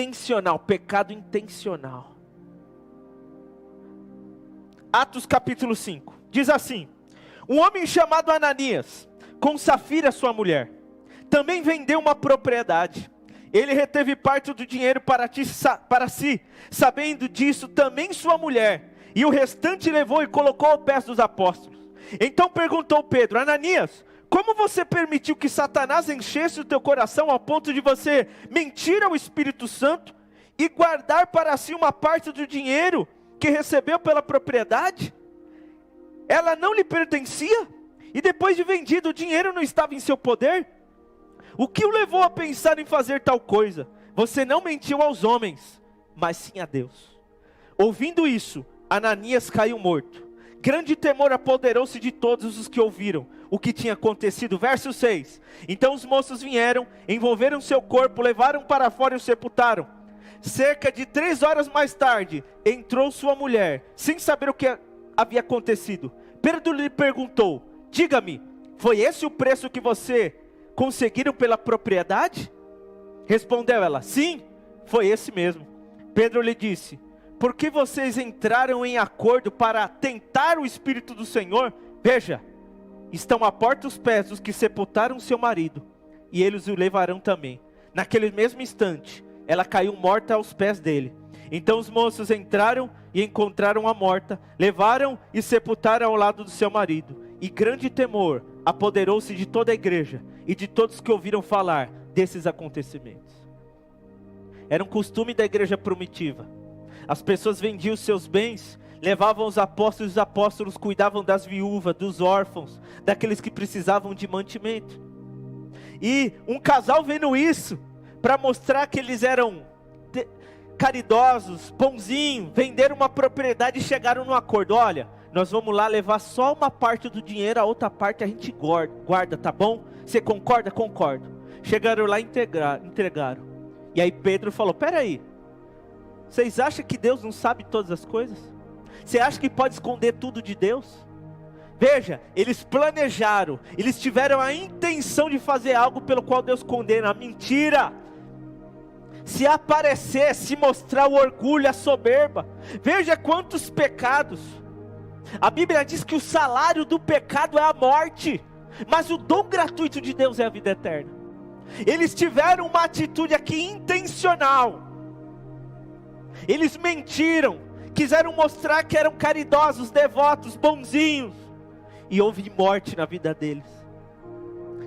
intencional, pecado intencional. Atos capítulo 5, diz assim: um homem chamado Ananias, com Safira sua mulher, também vendeu uma propriedade. Ele reteve parte do dinheiro para si, sabendo disso também sua mulher, e o restante levou e colocou aos pés dos apóstolos. Então perguntou Pedro: Ananias, como você permitiu que Satanás enchesse o teu coração ao ponto de você mentir ao Espírito Santo e guardar para si uma parte do dinheiro que recebeu pela propriedade? Ela não lhe pertencia? E depois de vendido, o dinheiro não estava em seu poder? O que o levou a pensar em fazer tal coisa? Você não mentiu aos homens, mas sim a Deus. Ouvindo isso, Ananias caiu morto. Grande temor apoderou-se de todos os que ouviram o que tinha acontecido. Verso 6. Então os moços vieram, envolveram seu corpo, levaram para fora e o sepultaram. Cerca de 3 horas mais tarde, entrou sua mulher, sem saber o que havia acontecido. Pedro lhe perguntou: diga-me, foi esse o preço que você conseguiram pela propriedade? Respondeu ela: sim, foi esse mesmo. Pedro lhe disse: por que vocês entraram em acordo para tentar o Espírito do Senhor? Veja, estão à porta os pés dos que sepultaram seu marido, e eles o levarão também. Naquele mesmo instante, ela caiu morta aos pés dele. Então os moços entraram e encontraram-a morta, levaram e sepultaram ao lado do seu marido. E grande temor apoderou-se de toda a igreja e de todos que ouviram falar desses acontecimentos. Era um costume da igreja primitiva. As pessoas vendiam seus bens, levavam os apóstolos cuidavam das viúvas, dos órfãos, daqueles que precisavam de mantimento. E um casal vendo isso, para mostrar que eles eram caridosos, bonzinhos, venderam uma propriedade e chegaram num acordo: olha, nós vamos lá levar só uma parte do dinheiro, a outra parte a gente guarda, tá bom? Você concorda? Concordo. Chegaram lá e entregaram. E aí Pedro falou: peraí, vocês acham que Deus não sabe todas as coisas? Você acha que pode esconder tudo de Deus? Veja, eles planejaram, eles tiveram a intenção de fazer algo pelo qual Deus condena. Mentira! Se aparecer, se mostrar o orgulho, a soberba. Veja quantos pecados. A Bíblia diz que o salário do pecado é a morte, mas o dom gratuito de Deus é a vida eterna. Eles tiveram uma atitude aqui intencional. Eles mentiram, quiseram mostrar que eram caridosos, devotos, bonzinhos, e houve morte na vida deles.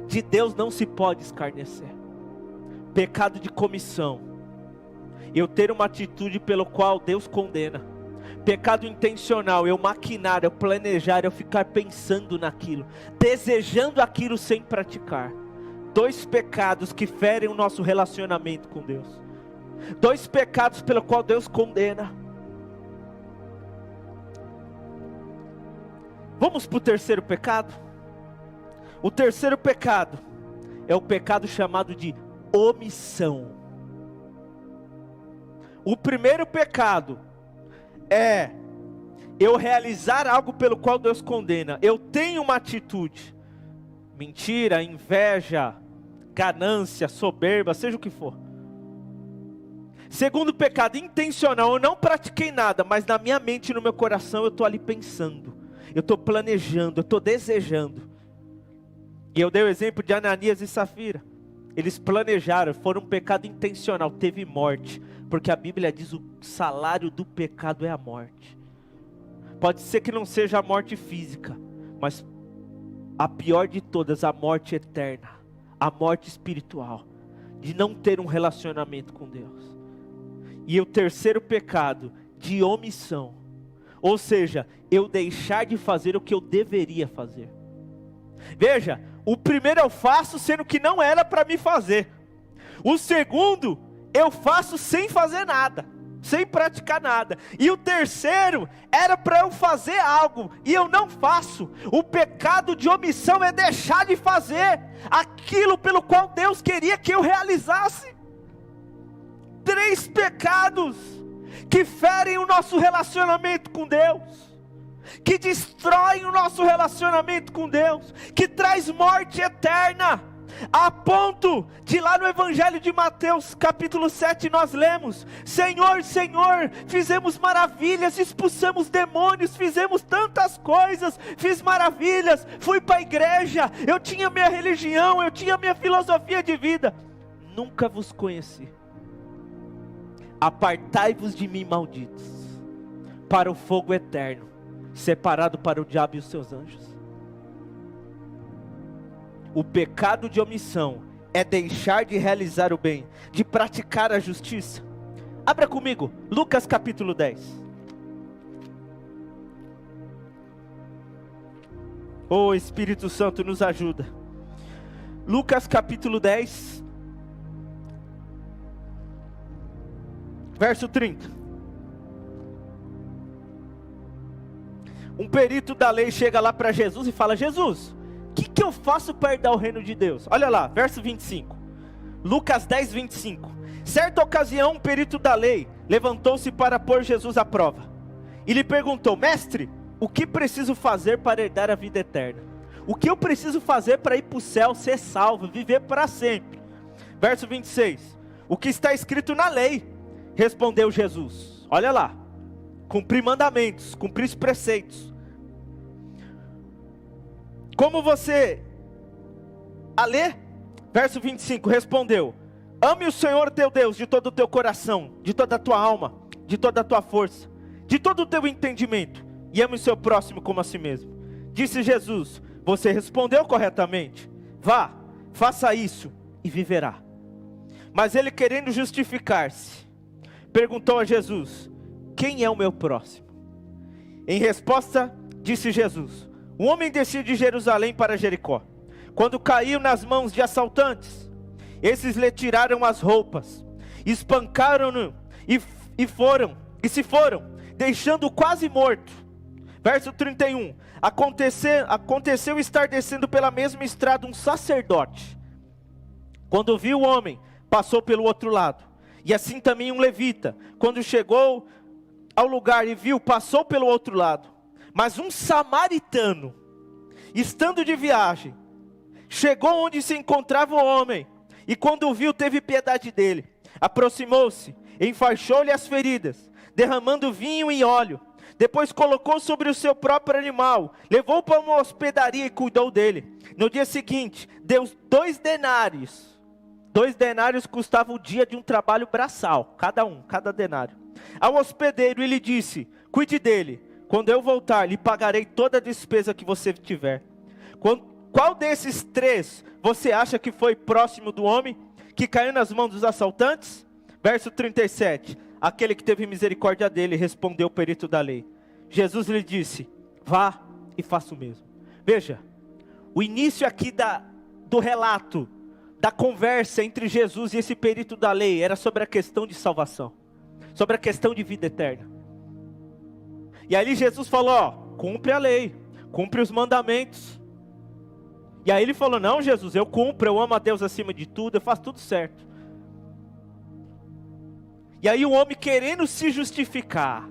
De Deus não se pode escarnecer. Pecado de comissão, eu ter uma atitude pelo qual Deus condena. Pecado intencional, eu maquinar, eu planejar, eu ficar pensando naquilo, desejando aquilo sem praticar. 2 pecados que ferem o nosso relacionamento com Deus. 2 pecados pelo qual Deus condena. Vamos para o terceiro pecado? O terceiro pecado é o pecado chamado de omissão. O primeiro pecado é eu realizar algo pelo qual Deus condena. Eu tenho uma atitude, mentira, inveja, ganância, soberba, seja o que for. Segundo pecado, intencional, eu não pratiquei nada, mas na minha mente e no meu coração eu estou ali pensando, eu estou planejando, eu estou desejando. E eu dei o exemplo de Ananias e Safira. Eles planejaram, foram um pecado intencional, teve morte, porque a Bíblia diz: o salário do pecado é a morte. Pode ser que não seja a morte física, mas a pior de todas, a morte eterna, a morte espiritual, de não ter um relacionamento com Deus. E o terceiro pecado, de omissão, ou seja, eu deixar de fazer o que eu deveria fazer. Veja, o primeiro eu faço sendo que não era para me fazer. O segundo, eu faço sem fazer nada, sem praticar nada. E o terceiro, era para eu fazer algo, e eu não faço. O pecado de omissão é deixar de fazer aquilo pelo qual Deus queria que eu realizasse. 3 pecados que ferem o nosso relacionamento com Deus, que destroem o nosso relacionamento com Deus, que traz morte eterna. A ponto de lá no Evangelho de Mateus, capítulo 7, nós lemos: Senhor, Senhor, fizemos maravilhas, expulsamos demônios, fizemos tantas coisas, fiz maravilhas, fui para a igreja, eu tinha minha religião, eu tinha minha filosofia de vida. Nunca vos conheci. Apartai-vos de mim, malditos, para o fogo eterno, separado para o diabo e os seus anjos. O pecado de omissão é deixar de realizar o bem, de praticar a justiça. Abra comigo, Lucas capítulo 10. Oh, Espírito Santo, nos ajuda. Lucas capítulo 10, verso 30. Um perito da lei chega lá para Jesus e fala: Jesus, o que eu faço para herdar o reino de Deus? Olha lá, verso 25. Lucas 10, 25. Certa ocasião, um perito da lei levantou-se para pôr Jesus à prova. E lhe perguntou: Mestre, o que preciso fazer para herdar a vida eterna? O que eu preciso fazer para ir para o céu, ser salvo, viver para sempre? Verso 26. O que está escrito na lei? Respondeu Jesus. Olha lá. Cumprir mandamentos, cumprir os preceitos. Como você a lê? Verso 25, respondeu: ame o Senhor teu Deus de todo o teu coração, de toda a tua alma, de toda a tua força, de todo o teu entendimento, e ame o seu próximo como a si mesmo. Disse Jesus: você respondeu corretamente, vá, faça isso e viverá. Mas ele, querendo justificar-se, perguntou a Jesus: quem é o meu próximo? Em resposta, disse Jesus: um homem descia de Jerusalém para Jericó, quando caiu nas mãos de assaltantes. Esses lhe tiraram as roupas, espancaram-no e se foram, deixando-o quase morto. Verso 31, aconteceu estar descendo pela mesma estrada um sacerdote. Quando viu o homem, passou pelo outro lado. E assim também um levita, quando chegou ao lugar e viu, passou pelo outro lado. Mas um samaritano, estando de viagem, chegou onde se encontrava o homem, e quando o viu, teve piedade dele. Aproximou-se, enfaixou-lhe as feridas, derramando vinho e óleo. Depois colocou sobre o seu próprio animal, levou para uma hospedaria e cuidou dele. No dia seguinte, deu 2 denários. 2 denários custava o dia de um trabalho braçal, cada denário, ao hospedeiro, e lhe disse: cuide dele, quando eu voltar, lhe pagarei toda a despesa que você tiver. Qual desses 3 você acha que foi próximo do homem que caiu nas mãos dos assaltantes? Verso 37, aquele que teve misericórdia dele, respondeu o perito da lei. Jesus lhe disse: vá e faça o mesmo. Veja, o início aqui do relato, da conversa entre Jesus e esse perito da lei, era sobre a questão de salvação, sobre a questão de vida eterna. E aí Jesus falou: cumpre a lei, cumpre os mandamentos. E aí ele falou: não, Jesus, eu cumpro, eu amo a Deus acima de tudo, eu faço tudo certo. E aí o homem querendo se justificar.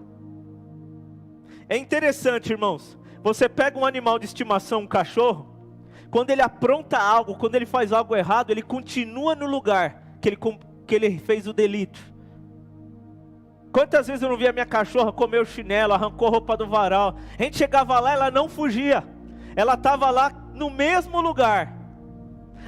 É interessante, irmãos, você pega um animal de estimação, um cachorro, quando ele apronta algo, quando ele faz algo errado, ele continua no lugar que ele fez o delito. Quantas vezes eu não via minha cachorra comer o chinelo, arrancou a roupa do varal, a gente chegava lá, ela não fugia, ela estava lá no mesmo lugar.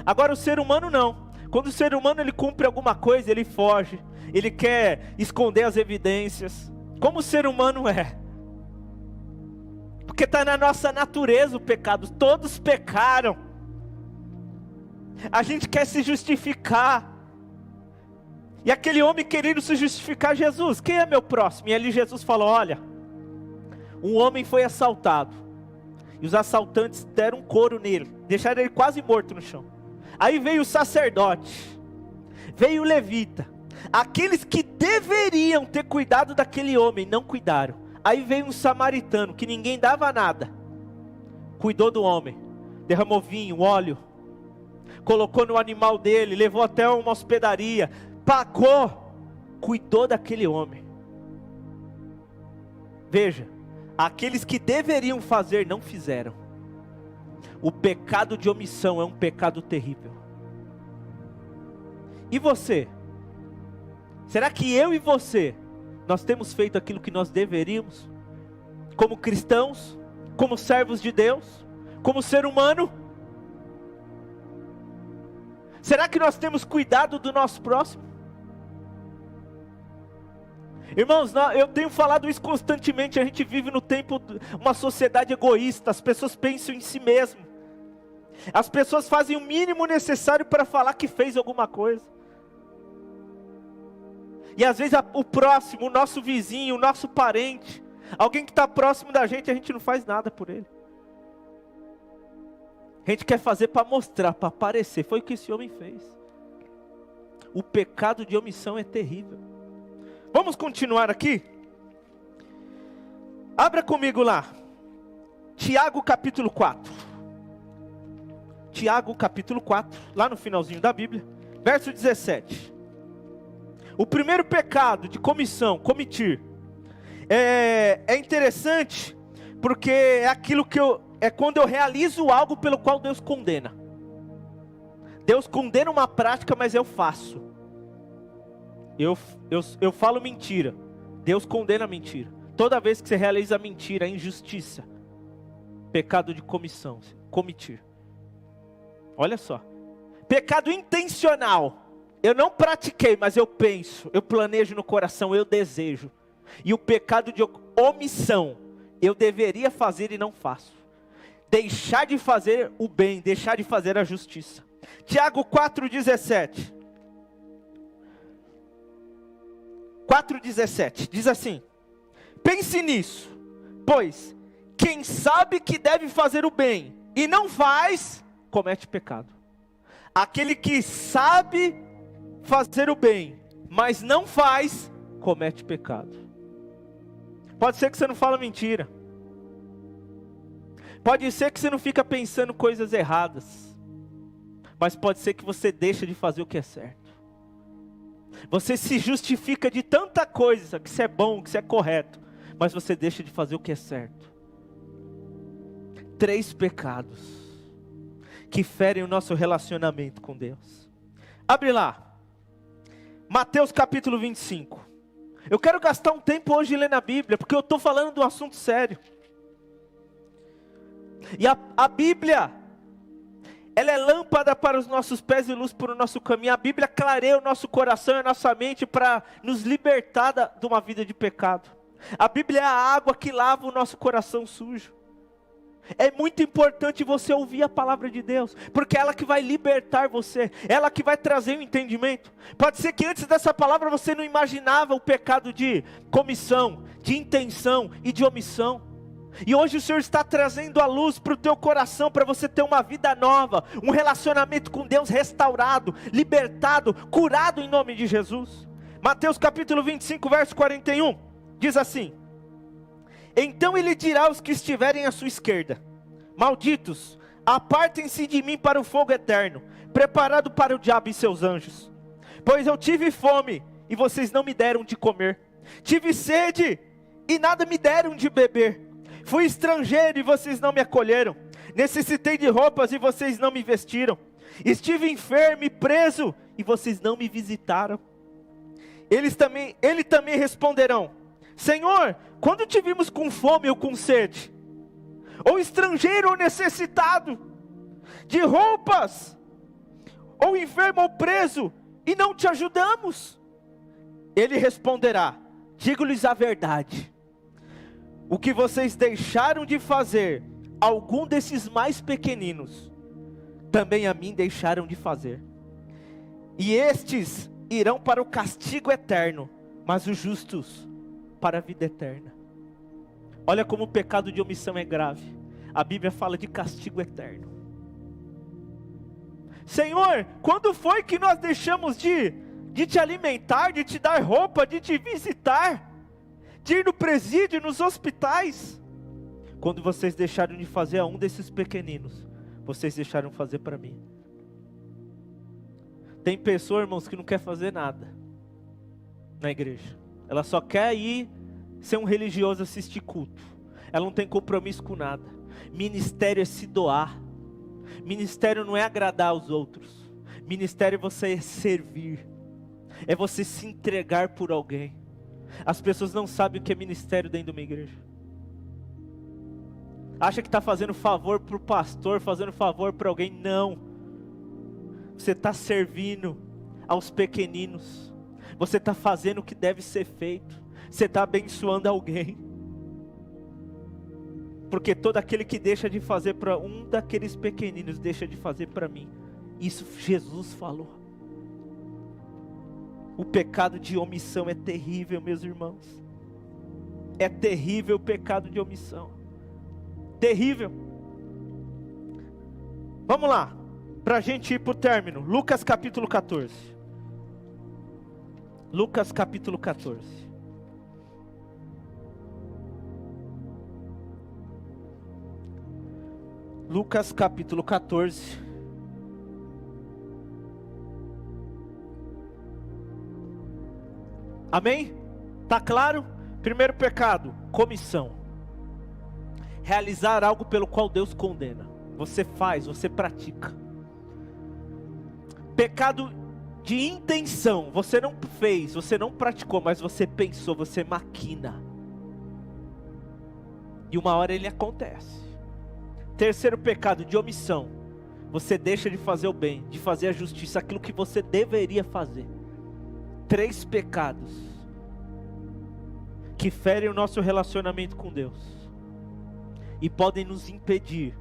Agora o ser humano não. Quando o ser humano ele cumpre alguma coisa, ele foge, ele quer esconder as evidências, como o ser humano é, porque está na nossa natureza o pecado. Todos pecaram, a gente quer se justificar. E aquele homem querendo se justificar: Jesus, quem é meu próximo? E ali Jesus falou: olha, um homem foi assaltado, e os assaltantes deram um couro nele, deixaram ele quase morto no chão. Aí veio o sacerdote, veio o levita, aqueles que deveriam ter cuidado daquele homem, não cuidaram. Aí veio um samaritano, que ninguém dava nada, cuidou do homem, derramou vinho, óleo, colocou no animal dele, levou até uma hospedaria, pagou, cuidou daquele homem. Veja, aqueles que deveriam fazer, não fizeram. O pecado de omissão é um pecado terrível. E você? Será que eu e você, nós temos feito aquilo que nós deveríamos? Como cristãos, como servos de Deus, como ser humano? Será que nós temos cuidado do nosso próximo? Irmãos, eu tenho falado isso constantemente. A gente vive no tempo de uma sociedade egoísta. As pessoas pensam em si mesmo. As pessoas fazem o mínimo necessário para falar que fez alguma coisa. E às vezes o próximo, o nosso vizinho, o nosso parente, alguém que está próximo da gente, a gente não faz nada por ele. A gente quer fazer para mostrar, para aparecer. Foi o que esse homem fez. O pecado de omissão é terrível. Vamos continuar aqui? Abra comigo lá. Tiago capítulo 4. Tiago capítulo 4, lá no finalzinho da Bíblia, verso 17. O primeiro pecado de comissão, comitir, é interessante, porque é aquilo que é quando eu realizo algo pelo qual Deus condena. Deus condena uma prática, mas eu faço. Eu falo mentira. Deus condena a mentira. Toda vez que você realiza mentira, injustiça, pecado de comissão, comitir. Olha só. Pecado intencional. Eu não pratiquei, mas eu penso, eu planejo no coração, eu desejo. E o pecado de omissão, eu deveria fazer e não faço. Deixar de fazer o bem, deixar de fazer a justiça. Tiago 4,17. 4,17, diz assim: pense nisso, pois quem sabe que deve fazer o bem e não faz, comete pecado. Aquele que sabe fazer o bem, mas não faz, comete pecado. Pode ser que você não fala mentira. Pode ser que você não fica pensando coisas erradas. Mas pode ser que você deixa de fazer o que é certo. Você se justifica de tanta coisa, que isso é bom, que isso é correto, mas você deixa de fazer o que é certo. 3 pecados que ferem o nosso relacionamento com Deus. Abre lá, Mateus capítulo 25. Eu quero gastar um tempo hoje lendo a Bíblia, porque eu estou falando de um assunto sério. E a Bíblia, ela é lâmpada para os nossos pés e luz para o nosso caminho. A Bíblia clareia o nosso coração e a nossa mente para nos libertar de uma vida de pecado. A Bíblia é a água que lava o nosso coração sujo. É muito importante você ouvir a palavra de Deus, porque é ela que vai libertar você, é ela que vai trazer o entendimento. Pode ser que antes dessa palavra você não imaginava o pecado de comissão, de intenção e de omissão. E hoje o Senhor está trazendo a luz para o teu coração, para você ter uma vida nova, um relacionamento com Deus restaurado, libertado, curado em nome de Jesus. Mateus capítulo 25, verso 41, diz assim: então ele dirá aos que estiverem à sua esquerda: malditos, apartem-se de mim para o fogo eterno, preparado para o diabo e seus anjos. Pois eu tive fome, e vocês não me deram de comer. Tive sede, e nada me deram de beber. Fui estrangeiro, e vocês não me acolheram. Necessitei de roupas, e vocês não me vestiram. Estive enfermo e preso, e vocês não me visitaram. Eles também responderão: Senhor, quando te vimos com fome ou com sede, ou estrangeiro ou necessitado, de roupas, ou enfermo ou preso, e não te ajudamos? Ele responderá: digo-lhes a verdade, o que vocês deixaram de fazer algum desses mais pequeninos, também a mim deixaram de fazer. E estes irão para o castigo eterno, mas os justos para a vida eterna. Olha como o pecado de omissão é grave. A Bíblia fala de castigo eterno. Senhor, quando foi que nós deixamos de te alimentar, de te dar roupa, de te visitar, de ir no presídio, nos hospitais? Quando vocês deixaram de fazer a um desses pequeninos, vocês deixaram de fazer para mim. Tem pessoa, irmãos, que não quer fazer nada na igreja. Ela só quer ir ser um religioso, assistir culto. Ela não tem compromisso com nada. Ministério é se doar. Ministério não é agradar aos outros. Ministério é você servir, é você se entregar por alguém. As pessoas não sabem o que é ministério dentro de uma igreja. Acha que está fazendo favor para o pastor, fazendo favor para alguém. Não. Você está servindo aos pequeninos. Você está fazendo o que deve ser feito. Você está abençoando alguém. Porque todo aquele que deixa de fazer para um daqueles pequeninos, deixa de fazer para mim. Isso Jesus falou. O pecado de omissão é terrível, meus irmãos. É terrível o pecado de omissão. Terrível. Vamos lá, para a gente ir para o término. Lucas capítulo 14. Lucas capítulo 14. Lucas capítulo 14. Amém? Tá claro? Primeiro pecado, comissão. Realizar algo pelo qual Deus condena. Você faz, você pratica. Pecado de intenção. Você não fez, você não praticou, mas você pensou, você maquina. E uma hora ele acontece. Terceiro pecado, de omissão. Você deixa de fazer o bem, de fazer a justiça, aquilo que você deveria fazer. 3 pecados que ferem o nosso relacionamento com Deus e podem nos impedir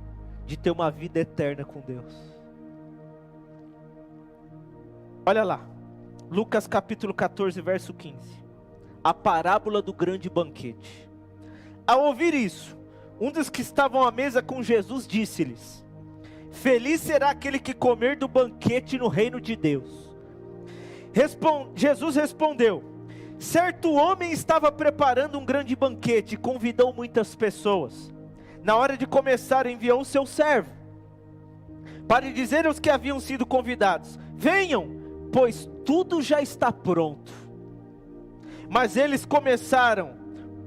de ter uma vida eterna com Deus. Olha lá, Lucas capítulo 14, verso 15. A parábola do grande banquete. Ao ouvir isso, um dos que estavam à mesa com Jesus disse-lhes: feliz será aquele que comer do banquete no reino de Deus. Jesus respondeu: certo homem estava preparando um grande banquete e convidou muitas pessoas. Na hora de começar, enviou o seu servo para dizer aos que haviam sido convidados: venham, pois tudo já está pronto. Mas eles começaram,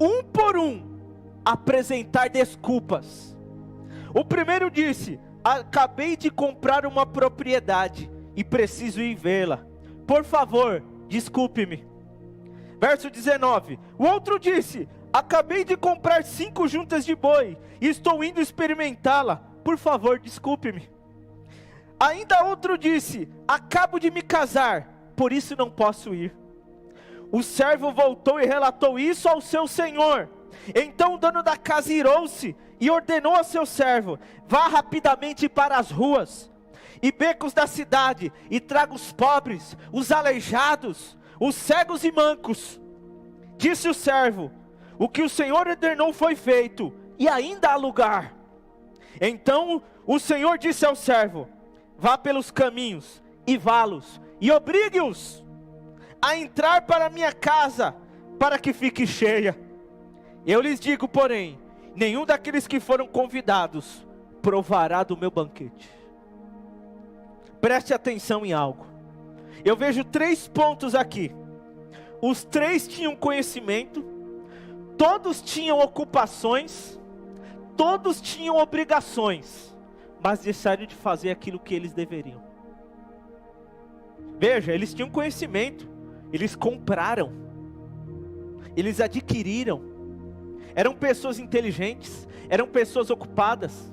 um por um, a apresentar desculpas. O primeiro disse: acabei de comprar uma propriedade e preciso ir vê-la. Por favor, desculpe-me. Verso 19. O outro disse: acabei de comprar 5 juntas de boi e estou indo experimentá-la. Por favor, desculpe-me. Ainda outro disse: acabo de me casar, por isso não posso ir. O servo voltou e relatou isso ao seu senhor. Então o dono da casa irou-se e ordenou ao seu servo: vá rapidamente para as ruas e becos da cidade e traga os pobres, os aleijados, os cegos e mancos. Disse o servo: o que o Senhor ordenou foi feito, e ainda há lugar. Então o Senhor disse ao servo: vá pelos caminhos e valos e obrigue-os a entrar para a minha casa, para que fique cheia. Eu lhes digo, porém, nenhum daqueles que foram convidados provará do meu banquete. Preste atenção em algo. Eu vejo 3 pontos aqui. Os 3 tinham conhecimento, todos tinham ocupações, todos tinham obrigações, mas deixaram de fazer aquilo que eles deveriam. Veja, eles tinham conhecimento, eles compraram, eles adquiriram, eram pessoas inteligentes, eram pessoas ocupadas,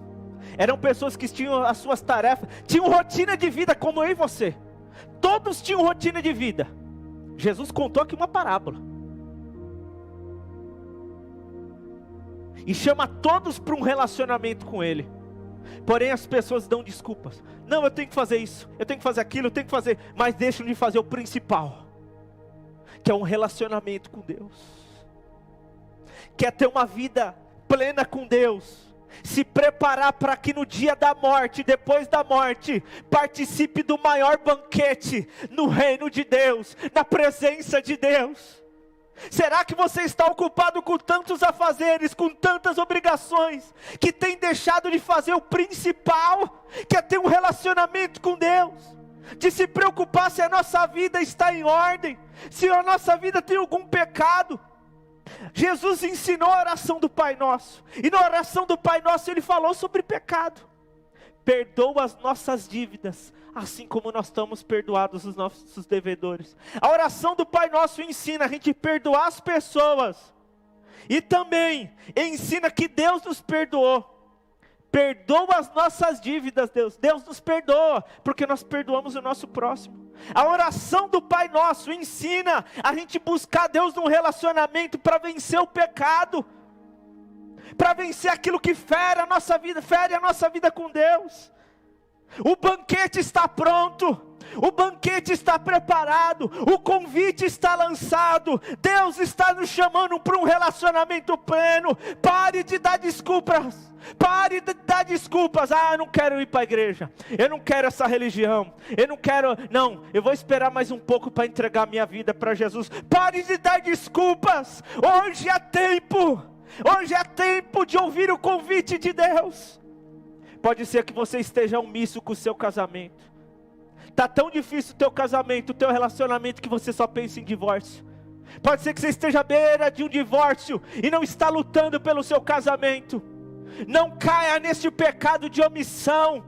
eram pessoas que tinham as suas tarefas, tinham rotina de vida como eu e você. Todos tinham rotina de vida. Jesus contou aqui uma parábola e chama todos para um relacionamento com Ele. Porém as pessoas dão desculpas: não, eu tenho que fazer isso, eu tenho que fazer aquilo, eu tenho que fazer, mas deixam de fazer o principal, que é um relacionamento com Deus. Quer ter uma vida plena com Deus, se preparar para que no dia da morte, depois da morte, participe do maior banquete no reino de Deus, na presença de Deus. Será que você está ocupado com tantos afazeres, com tantas obrigações, que tem deixado de fazer o principal, que é ter um relacionamento com Deus, de se preocupar se a nossa vida está em ordem, se a nossa vida tem algum pecado? Jesus ensinou a oração do Pai Nosso, e na oração do Pai Nosso Ele falou sobre pecado. perdoa as nossas dívidas, assim como nós estamos perdoados os nossos devedores. A oração do Pai Nosso ensina a gente perdoar as pessoas, e também ensina que Deus nos perdoou. Perdoa as nossas dívidas, Deus nos perdoa, porque nós perdoamos o nosso próximo. A oração do Pai Nosso ensina a gente buscar Deus num relacionamento para vencer o pecado, para vencer aquilo que fere a nossa vida com Deus. O banquete está pronto, o banquete está preparado, o convite está lançado. Deus está nos chamando para um relacionamento pleno. Pare de dar desculpas. Pare de dar desculpas. Eu não quero ir para a igreja, eu não quero essa religião, eu vou esperar mais um pouco para entregar minha vida para Jesus. Pare de dar desculpas. Hoje é tempo de ouvir o convite de Deus. Pode ser que você esteja omisso com o seu casamento. Está tão difícil o teu casamento, o teu relacionamento, que você só pensa em divórcio. Pode ser que você esteja à beira de um divórcio e não está lutando pelo seu casamento. Não caia nesse pecado de omissão.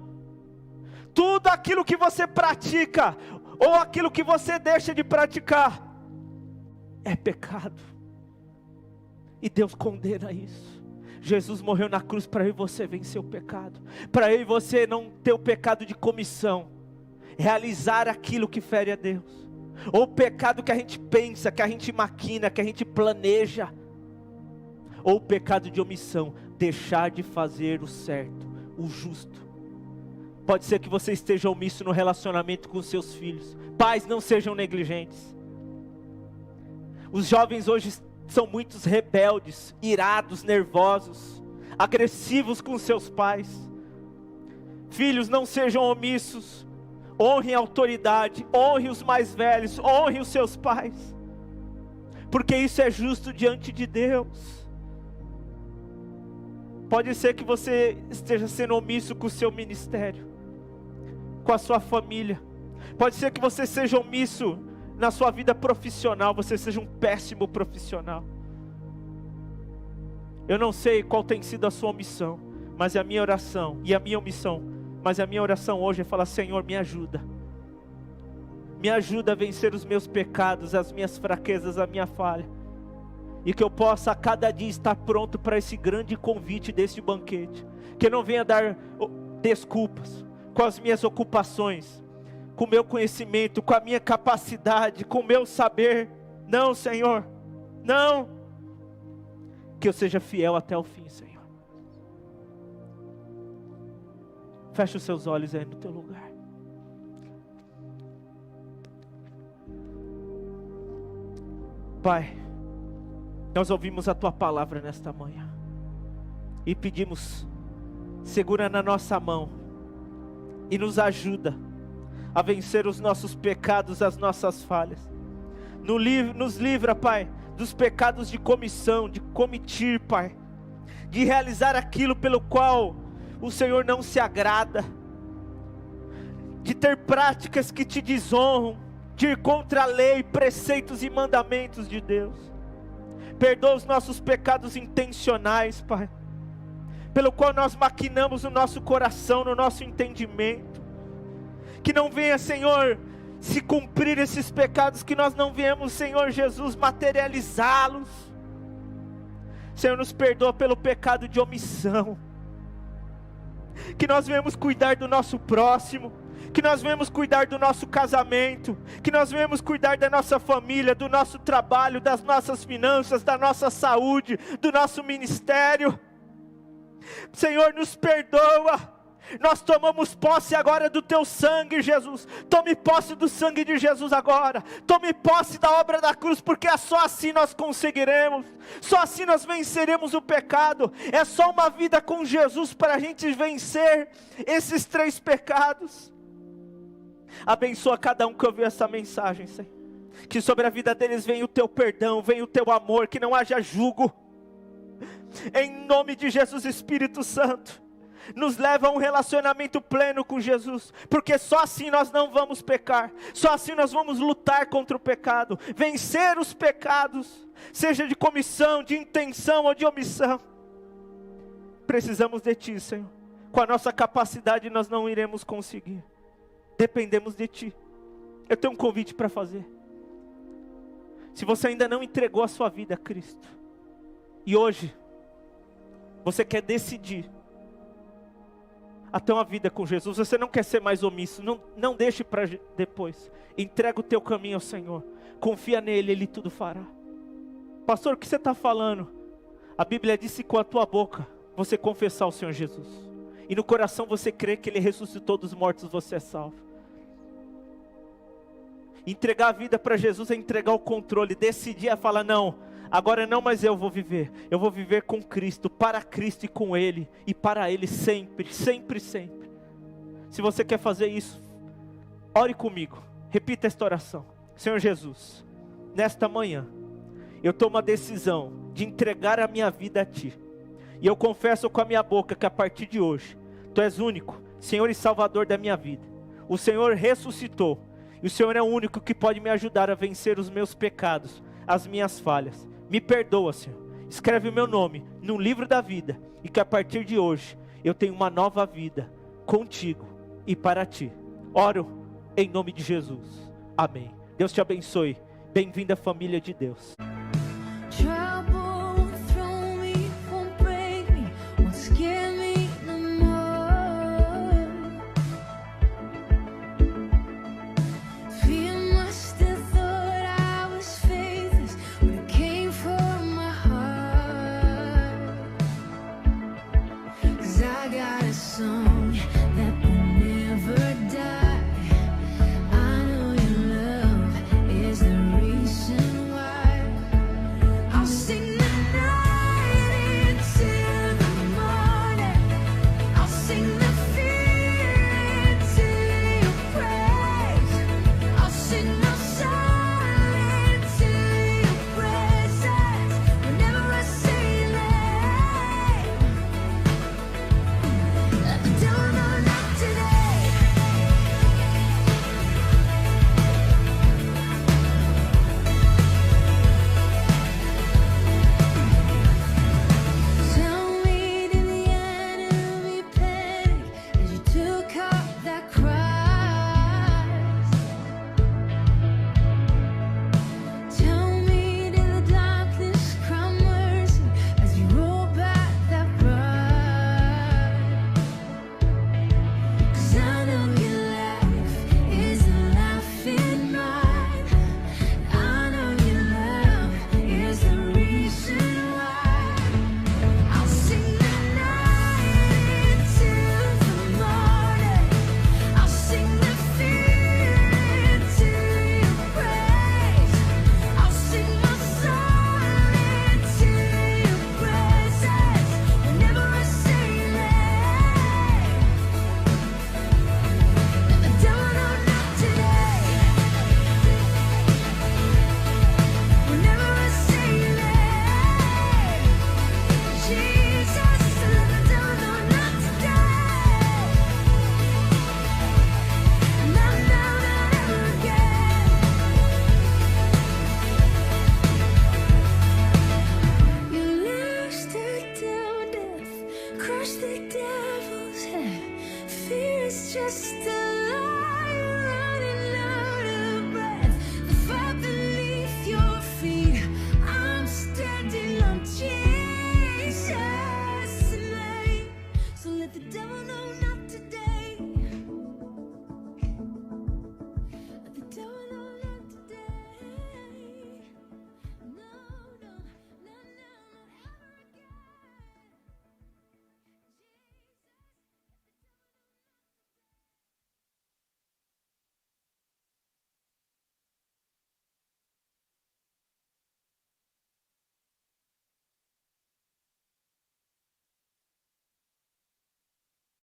Tudo aquilo que você pratica, ou aquilo que você deixa de praticar, é pecado. E Deus condena isso. Jesus morreu na cruz para eu e você vencer o pecado, para eu e você não ter o pecado de comissão, realizar aquilo que fere a Deus, ou o pecado que a gente pensa, que a gente maquina, que a gente planeja, ou o pecado de omissão, deixar de fazer o certo, o justo. Pode ser que você esteja omisso no relacionamento com seus filhos. Pais, não sejam negligentes. Os jovens hoje são muitos rebeldes, irados, nervosos, agressivos com seus pais. Filhos, não sejam omissos. Honrem a autoridade, honrem os mais velhos, honrem os seus pais, porque isso é justo diante de Deus. Pode ser que você esteja sendo omisso com o seu ministério, com a sua família. Pode ser que você seja omisso na sua vida profissional, você seja um péssimo profissional. Eu não sei qual tem sido a sua omissão, mas a minha oração e a minha omissão, mas a minha oração hoje é falar: Senhor, me ajuda a vencer os meus pecados, as minhas fraquezas, a minha falha, e que eu possa a cada dia estar pronto para esse grande convite desse banquete, que eu não venha dar desculpas com as minhas ocupações, com o meu conhecimento, com a minha capacidade, com o meu saber. Não, Senhor, não. Que eu seja fiel até o fim, Senhor. Feche os seus olhos aí no teu lugar. Pai, nós ouvimos a Tua palavra nesta manhã e pedimos: segura na nossa mão e nos ajuda a vencer os nossos pecados, as nossas falhas. Nos livra, Pai, dos pecados de comissão, de comitir, Pai, de realizar aquilo pelo qual o Senhor não se agrada, de ter práticas que Te desonram, de ir contra a lei, preceitos e mandamentos de Deus. Perdoa os nossos pecados intencionais, Pai, pelo qual nós maquinamos no nosso coração, no nosso entendimento. Que não venha, Senhor, se cumprir esses pecados, que nós não viemos, Senhor Jesus, materializá-los. Senhor, nos perdoa pelo pecado de omissão, que nós venhamos cuidar do nosso próximo, que nós venhamos cuidar do nosso casamento, que nós venhamos cuidar da nossa família, do nosso trabalho, das nossas finanças, da nossa saúde, do nosso ministério. Senhor, nos perdoa. Nós tomamos posse agora do Teu sangue, Jesus. Tome posse do sangue de Jesus agora. Tome posse da obra da cruz, porque é só assim nós conseguiremos. Só assim nós venceremos o pecado. É só uma vida com Jesus para a gente vencer esses 3 pecados. Abençoa cada um que ouviu essa mensagem, Senhor. Que sobre a vida deles venha o Teu perdão, venha o Teu amor, que não haja jugo. Em nome de Jesus, Espírito Santo, nos leva a um relacionamento pleno com Jesus, porque só assim nós não vamos pecar, só assim nós vamos lutar contra o pecado, vencer os pecados, seja de comissão, de intenção ou de omissão. Precisamos de Ti, Senhor. Com a nossa capacidade nós não iremos conseguir. Dependemos de Ti. Eu tenho um convite para fazer. Se você ainda não entregou a sua vida a Cristo, e hoje você quer decidir a ter uma vida com Jesus, você não quer ser mais omisso, não deixe para depois. Entrega o teu caminho ao Senhor. Confia nele, Ele tudo fará. Pastor, o que você está falando? A Bíblia diz que com a tua boca você confessar o Senhor Jesus, e no coração você crê que Ele ressuscitou dos mortos, você é salvo. Entregar a vida para Jesus é entregar o controle, decidir é falar, não, agora não, mas eu vou viver com Cristo, para Cristo e com Ele, e para Ele sempre, sempre, sempre. Se você quer fazer isso, ore comigo, repita esta oração. Senhor Jesus, nesta manhã, eu tomo a decisão de entregar a minha vida a Ti, e eu confesso com a minha boca que a partir de hoje, Tu és único, Senhor e Salvador da minha vida. O Senhor ressuscitou, e o Senhor é o único que pode me ajudar a vencer os meus pecados, as minhas falhas. Me perdoa, Senhor. Escreve o meu nome no livro da vida, e que a partir de hoje, eu tenho uma nova vida, contigo e para Ti. Oro em nome de Jesus. Amém. Deus te abençoe. Bem-vinda, família de Deus. Trouble